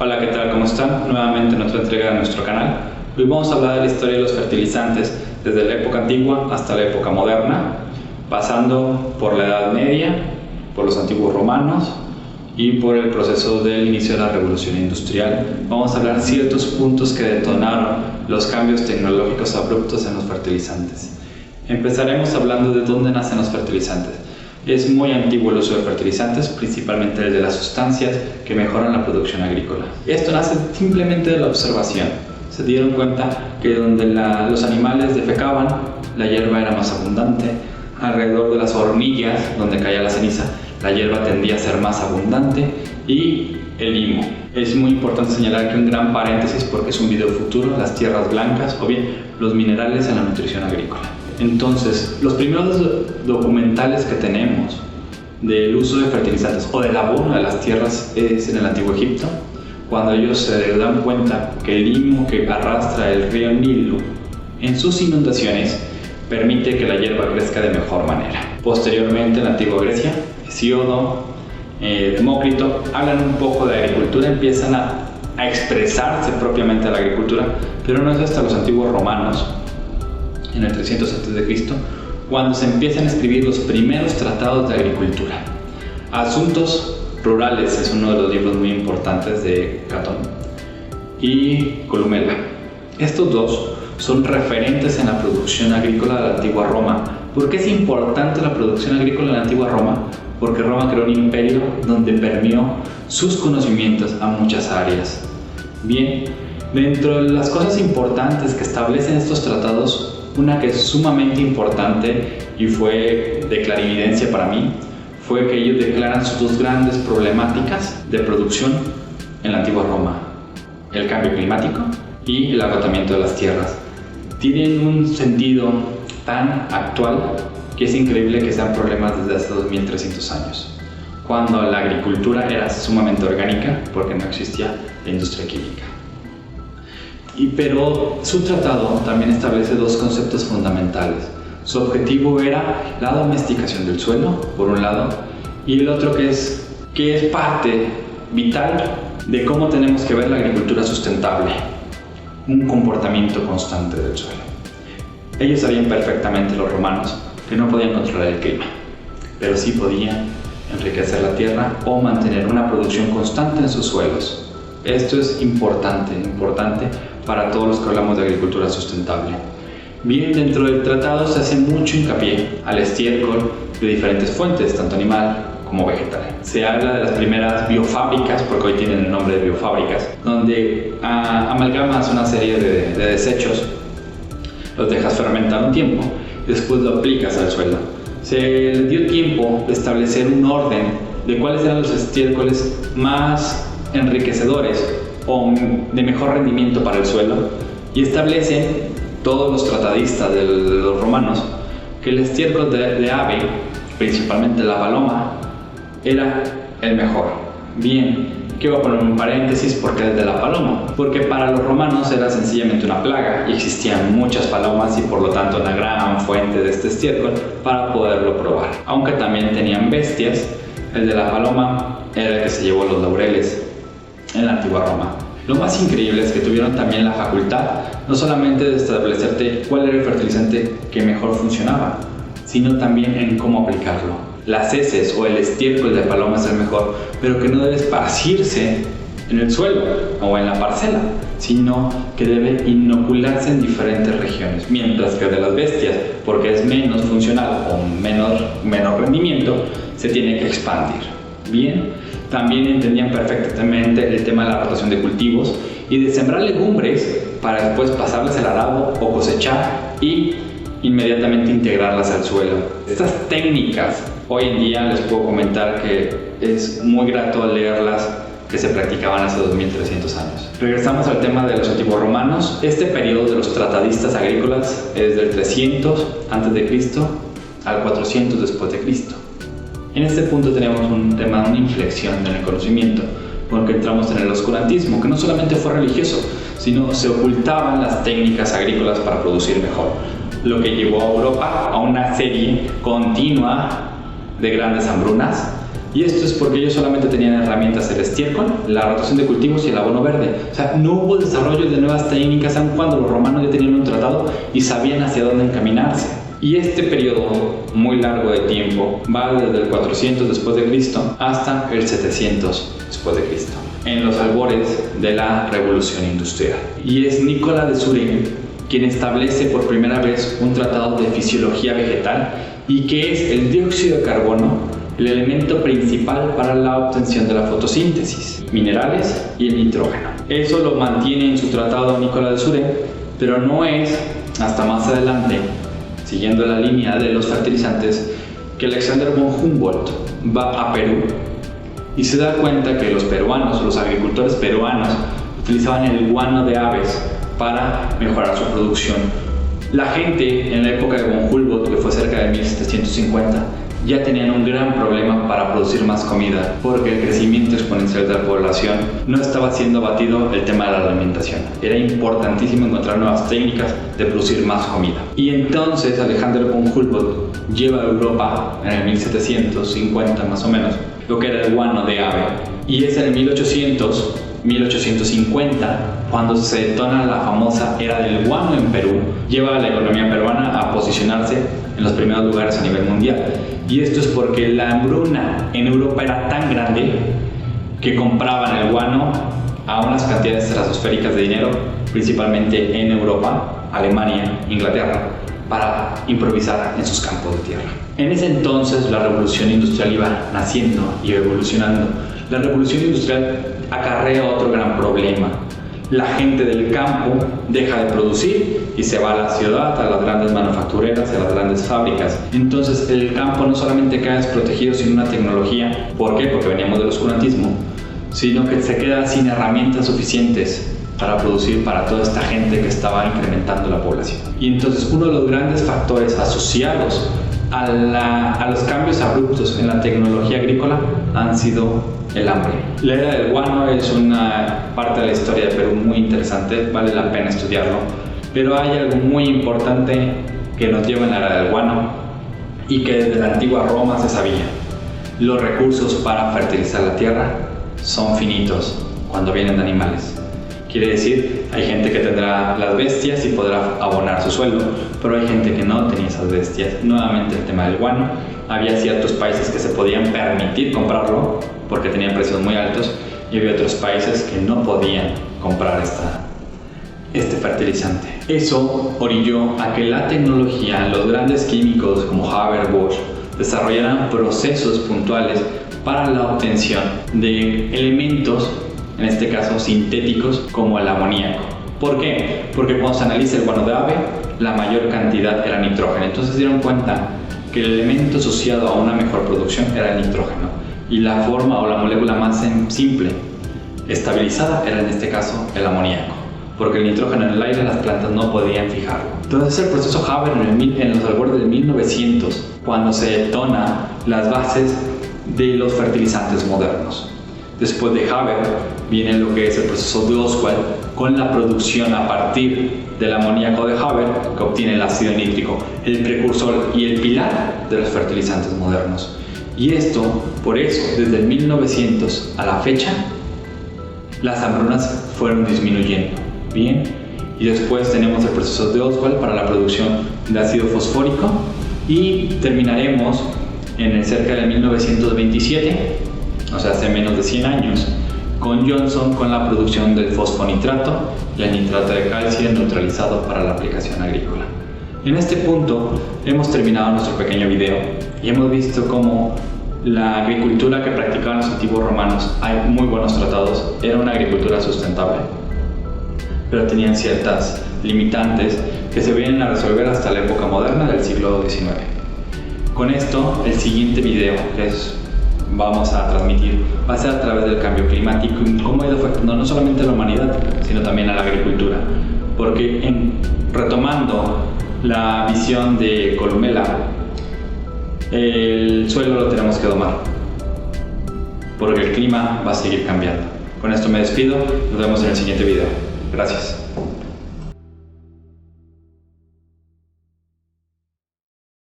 Hola, ¿qué tal? ¿Cómo están? Nuevamente en otra entrega de nuestro canal. Hoy vamos a hablar de la historia de los fertilizantes desde la época antigua hasta la época moderna, pasando por la Edad Media, por los antiguos romanos y por el proceso del inicio de la Revolución Industrial. Vamos a hablar ciertos puntos que detonaron los cambios tecnológicos abruptos en los fertilizantes. Empezaremos hablando de dónde nacen los fertilizantes. Es muy antiguo el uso de fertilizantes, principalmente el de las sustancias que mejoran la producción agrícola. Esto nace simplemente de la observación. Se dieron cuenta que donde los animales defecaban, la hierba era más abundante. Alrededor de las hornillas, donde caía la ceniza, la hierba tendía a ser más abundante. Y el limo. Es muy importante señalar que un gran paréntesis, porque es un video futuro, las tierras blancas o bien los minerales en la nutrición agrícola. Entonces, los primeros documentales que tenemos del uso de fertilizantes o del abono de las tierras es en el Antiguo Egipto, cuando ellos se dan cuenta que el limo que arrastra el río Nilo en sus inundaciones permite que la hierba crezca de mejor manera. Posteriormente, en la Antigua Grecia, Hesíodo, Demócrito hablan un poco de agricultura, empiezan a expresarse propiamente de la agricultura, pero no es hasta los antiguos romanos, en el 300 a.C., cuando se empiezan a escribir los primeros tratados de agricultura. Asuntos Rurales es uno de los libros muy importantes de Catón y Columela. Estos dos son referentes en la producción agrícola de la antigua Roma. ¿Por qué es importante la producción agrícola de la antigua Roma? Porque Roma creó un imperio donde permeó sus conocimientos a muchas áreas. Bien, dentro de las cosas importantes que establecen estos tratados, una que es sumamente importante y fue de clarividencia para mí, fue que ellos declaran sus dos grandes problemáticas de producción en la antigua Roma: el cambio climático y el agotamiento de las tierras. Tienen un sentido tan actual que es increíble que sean problemas desde hace 2300 años, cuando la agricultura era sumamente orgánica porque no existía la industria química. Pero su tratado también establece dos conceptos fundamentales. Su objetivo era la domesticación del suelo, por un lado, y el otro que es parte vital de cómo tenemos que ver la agricultura sustentable, un comportamiento constante del suelo. Ellos sabían perfectamente, los romanos, que no podían controlar el clima, pero sí podían enriquecer la tierra o mantener una producción constante en sus suelos. Esto es importante para todos los que hablamos de agricultura sustentable. Bien, dentro del tratado se hace mucho hincapié al estiércol de diferentes fuentes, tanto animal como vegetal. Se habla de las primeras biofábricas, porque hoy tienen el nombre de biofábricas, donde amalgamas una serie de desechos, los dejas fermentar un tiempo y después lo aplicas al suelo. Se les dio tiempo de establecer un orden de cuáles eran los estiércoles más enriquecedores o de mejor rendimiento para el suelo, y establecen todos los tratadistas de los romanos que el estiércol de ave, principalmente la paloma, era el mejor. Bien, que voy a poner un paréntesis porque es de la paloma, porque para los romanos era sencillamente una plaga y existían muchas palomas y por lo tanto una gran fuente de este estiércol para poderlo probar. Aunque también tenían bestias, el de la paloma era el que se llevó los laureles en la antigua Roma. Lo más increíble es que tuvieron también la facultad no solamente de establecerte cuál era el fertilizante que mejor funcionaba, sino también en cómo aplicarlo. Las heces o el estiércol de paloma es el mejor, pero que no debe esparcirse en el suelo o en la parcela, sino que debe inocularse en diferentes regiones, mientras que el de las bestias, porque es menos funcional o menor rendimiento, se tiene que expandir. Bien, también entendían perfectamente el tema de la rotación de cultivos y de sembrar legumbres para después pasarles el arado o cosechar y inmediatamente integrarlas al suelo. Estas técnicas hoy en día les puedo comentar que es muy grato leerlas, que se practicaban hace 2300 años. Regresamos al tema de los antiguos romanos. Este periodo de los tratadistas agrícolas es del 300 a.C. al 400 después de Cristo. En este punto tenemos un tema, una inflexión en el conocimiento, porque entramos en el oscurantismo, que no solamente fue religioso, sino se ocultaban las técnicas agrícolas para producir mejor, lo que llevó a Europa a una serie continua de grandes hambrunas, Y esto es porque ellos solamente tenían herramientas: el estiércol, la rotación de cultivos y el abono verde. O sea, no hubo desarrollo de nuevas técnicas, aun cuando los romanos ya tenían un tratado y sabían hacia dónde encaminarse. Y este periodo muy largo de tiempo va desde el 400 después de Cristo hasta el 700 después de Cristo, en los albores de la Revolución Industrial. Y es Nicolas de Suren quien establece por primera vez un tratado de fisiología vegetal, y que es el dióxido de carbono el elemento principal para la obtención de la fotosíntesis, minerales y el nitrógeno. Eso lo mantiene en su tratado Nicolas de Suren, pero no es hasta más adelante, siguiendo la línea de los fertilizantes, que Alexander von Humboldt va a Perú y se da cuenta que los peruanos, los agricultores peruanos, utilizaban el guano de aves para mejorar su producción. La gente en la época de von Humboldt, que fue cerca de 1750, ya tenían un gran problema para producir más comida, porque el crecimiento exponencial de la población no estaba siendo abatido el tema de la alimentación. Era importantísimo encontrar nuevas técnicas de producir más comida. Y entonces Alexander von Humboldt lleva a Europa en el 1750 más o menos lo que era el guano de ave, y es en el 1850 cuando se detona la famosa era del guano en Perú. Lleva a la economía peruana a posicionarse en los primeros lugares a nivel mundial. Y esto es porque la hambruna en Europa era tan grande que compraban el guano a unas cantidades estratosféricas de dinero, principalmente en Europa, Alemania, Inglaterra, para improvisar en sus campos de tierra. En ese entonces la revolución industrial iba naciendo y evolucionando. La revolución industrial acarrea otro gran problema. La gente del campo deja de producir y se va a la ciudad, a las grandes manufactureras, a las grandes fábricas. Entonces el campo no solamente queda desprotegido sin una tecnología. ¿Por qué? Porque veníamos del oscurantismo, sino que se queda sin herramientas suficientes para producir para toda esta gente que estaba incrementando la población. Y entonces uno de los grandes factores asociados a los cambios abruptos en la tecnología agrícola han sido el hambre. La era del guano es una parte de la historia de Perú muy interesante, vale la pena estudiarlo, pero hay algo muy importante que nos lleva en la era del guano y que desde la antigua Roma se sabía: los recursos para fertilizar la tierra son finitos cuando vienen de animales. Quiere decir, hay gente que tendrá las bestias y podrá abonar su suelo, pero hay gente que no tenía esas bestias. Nuevamente el tema del guano. Había ciertos países que se podían permitir comprarlo porque tenían precios muy altos, y había otros países que no podían comprar este fertilizante. Eso orilló a que la tecnología, los grandes químicos como Haber-Bosch, desarrollaran procesos puntuales para la obtención de elementos, en este caso sintéticos, como el amoníaco. ¿Por qué? Porque cuando se analiza el guano de ave, la mayor cantidad era nitrógeno. Entonces se dieron cuenta que el elemento asociado a una mejor producción era el nitrógeno, y la forma o la molécula más simple, estabilizada, era en este caso el amoníaco, porque el nitrógeno en el aire las plantas no podían fijarlo. Entonces el proceso Haber en los albores del 1900, cuando se detona las bases de los fertilizantes modernos. Después de Haber viene lo que es el proceso de Ostwald, con la producción a partir del amoníaco de Haber, que obtiene el ácido nítrico, el precursor y el pilar de los fertilizantes modernos. Y esto, por eso, desde el 1900 a la fecha, las hambrunas fueron disminuyendo. Bien, y después tenemos el proceso de Ostwald para la producción de ácido fosfórico, y terminaremos en el cerca de 1927, o sea, hace menos de 100 años, con Johnson, con la producción del fosfonitrato y el nitrato de calcio neutralizado para la aplicación agrícola. En este punto hemos terminado nuestro pequeño video y hemos visto cómo la agricultura que practicaban los antiguos romanos, hay muy buenos tratados, era una agricultura sustentable, pero tenían ciertas limitantes que se vienen a resolver hasta la época moderna del siglo XIX. Con esto, el siguiente video que vamos a transmitir va a ser a través del cambio climático y cómo ha ido afectando no solamente a la humanidad, sino también a la agricultura. Porque retomando la visión de Columela, el suelo lo tenemos que domar, porque el clima va a seguir cambiando. Con esto me despido, nos vemos en el siguiente video. Gracias.